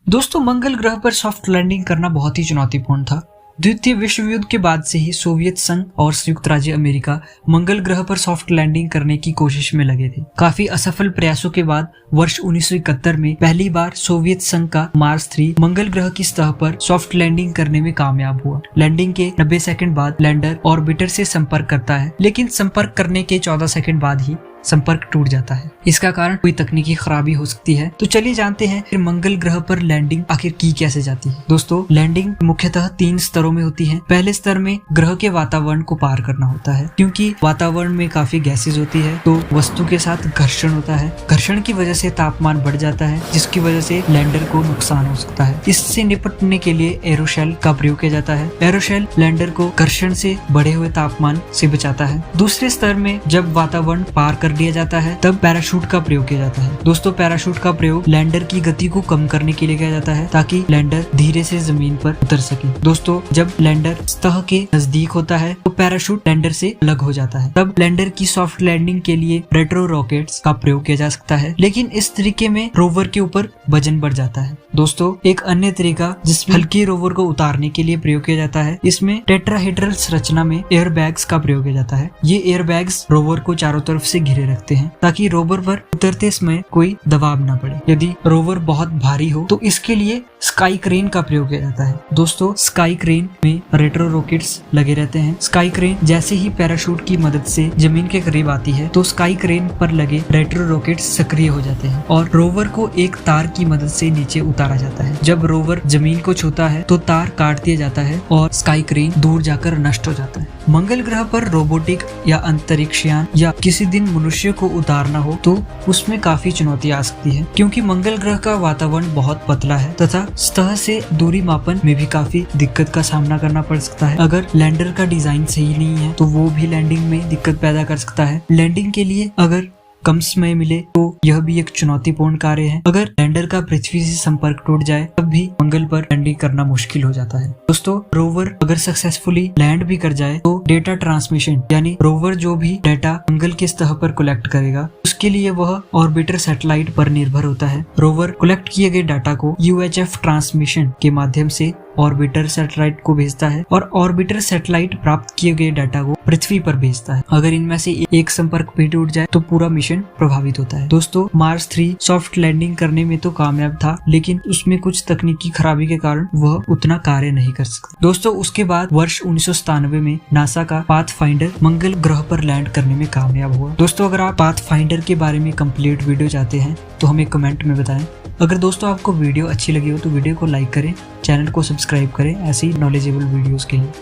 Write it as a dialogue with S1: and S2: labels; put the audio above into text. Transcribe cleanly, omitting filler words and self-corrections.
S1: दोस्तों, मंगल ग्रह पर सॉफ्ट लैंडिंग करना बहुत ही चुनौतीपूर्ण था। द्वितीय विश्व युद्ध के बाद से ही सोवियत संघ और संयुक्त राज्य अमेरिका मंगल ग्रह पर सॉफ्ट लैंडिंग करने की कोशिश में लगे थे। काफी असफल प्रयासों के बाद वर्ष 1971 में पहली बार सोवियत संघ का मार्स 3 मंगल ग्रह की सतह पर सॉफ्ट लैंडिंग करने में कामयाब हुआ। लैंडिंग के 90 सेकंड बाद लैंडर ऑर्बिटर से संपर्क करता है, लेकिन संपर्क करने के 14 सेकंड बाद ही संपर्क टूट जाता है। इसका कारण कोई तकनीकी खराबी हो सकती है। तो चलिए जानते हैं फिर मंगल ग्रह पर लैंडिंग आखिर की कैसे जाती है। दोस्तों, लैंडिंग मुख्यतः 3 स्तरों में होती है। पहले स्तर में ग्रह के वातावरण को पार करना होता है। क्योंकि वातावरण में काफी गैसेज होती है तो वस्तु के साथ घर्षण होता है। घर्षण की वजह से तापमान बढ़ जाता है, जिसकी वजह से लैंडर को नुकसान हो सकता है। इससे निपटने के लिए एरोशेल का प्रयोग किया जाता है। एरोशेल लैंडर को घर्षण से बढ़े हुए तापमान से बचाता है। दूसरे स्तर में जब वातावरण पार कर लिया जाता है तब पैराशूट का प्रयोग किया जाता है। दोस्तों, पैराशूट का प्रयोग लैंडर की गति को कम करने के लिए किया जाता है ताकि लैंडर धीरे से जमीन पर उतर सके। दोस्तों, जब लैंडर सतह के नजदीक होता है तो पैराशूट लैंडर से अलग हो जाता है। तब लैंडर की सॉफ्ट लैंडिंग के लिए रेट्रो रॉकेट्स का प्रयोग किया जा सकता है, लेकिन इस तरीके में रोवर के ऊपर वजन बढ़ जाता है। दोस्तों, एक अन्य तरीका जिसमें हल्के रोवर को उतारने के लिए प्रयोग किया जाता है, इसमें टेट्राहेड्रल संरचना में एयर बैग्स का प्रयोग किया जाता है। ये एयर बैग्स रोवर को चारों तरफ से घिरे रखते हैं ताकि रोवर पर उतरते समय कोई दबाव न पड़े। यदि रोवर बहुत भारी हो तो इसके लिए स्काई क्रेन का प्रयोग किया जाता है। दोस्तों, स्काई क्रेन में रेट्रो रॉकेट्स लगे रहते हैं। स्काई क्रेन जैसे ही पैराशूट की मदद से जमीन के करीब आती है तो स्काई क्रेन पर लगे रेट्रो रॉकेट्स सक्रिय हो जाते हैं और रोवर को एक तार की मदद से नीचे उतारा जाता है। जब रोवर जमीन को छूता है तो तार काट दिया जाता है और स्काई क्रेन दूर जाकर नष्ट हो जाता है। मंगल ग्रह पर रोबोटिक या अंतरिक्षयान या किसी दिन मनुष्य को उतारना हो तो उसमें काफी चुनौती आ सकती है, क्योंकि मंगल ग्रह का वातावरण बहुत पतला है तथा सतह से दूरी मापन में भी काफी दिक्कत का सामना करना पड़ सकता है। अगर लैंडर का डिजाइन सही नहीं है तो वो भी लैंडिंग में दिक्कत पैदा कर सकता है। लैंडिंग के लिए अगर कम समय मिले तो यह भी एक चुनौतीपूर्ण कार्य है। अगर लैंडर का पृथ्वी से संपर्क टूट जाए तब भी मंगल पर लैंडिंग करना मुश्किल हो जाता है। दोस्तों, रोवर अगर सक्सेसफुली लैंड भी कर जाए तो डेटा ट्रांसमिशन यानी रोवर जो भी डेटा मंगल के सतह पर कलेक्ट करेगा उसके लिए वह ऑर्बिटर सैटेलाइट पर निर्भर होता है। रोवर कलेक्ट किए गए डाटा को UHF ट्रांसमिशन के माध्यम से ऑर्बिटर सैटेलाइट को भेजता है और ऑर्बिटर सैटेलाइट प्राप्त किए गए डाटा को पृथ्वी पर भेजता है। अगर इनमें से एक संपर्क भी टूट जाए तो पूरा मिशन प्रभावित होता है। दोस्तों, मार्स 3 सॉफ्ट लैंडिंग करने में तो कामयाब था, लेकिन उसमें कुछ तकनीकी खराबी के कारण वह उतना कार्य नहीं कर सकता। दोस्तों, उसके बाद वर्ष 1997 में नासा का पाथफाइंडर मंगल ग्रह पर लैंड करने में कामयाब हुआ। दोस्तों, अगर आप पाथफाइंडर के बारे में कंप्लीट वीडियो चाहते हैं तो हमें कमेंट में बताएं। अगर दोस्तों आपको वीडियो अच्छी लगी हो तो वीडियो को लाइक करें, चैनल को सब्सक्राइब करें ऐसी नॉलेजेबल वीडियोस के लिए।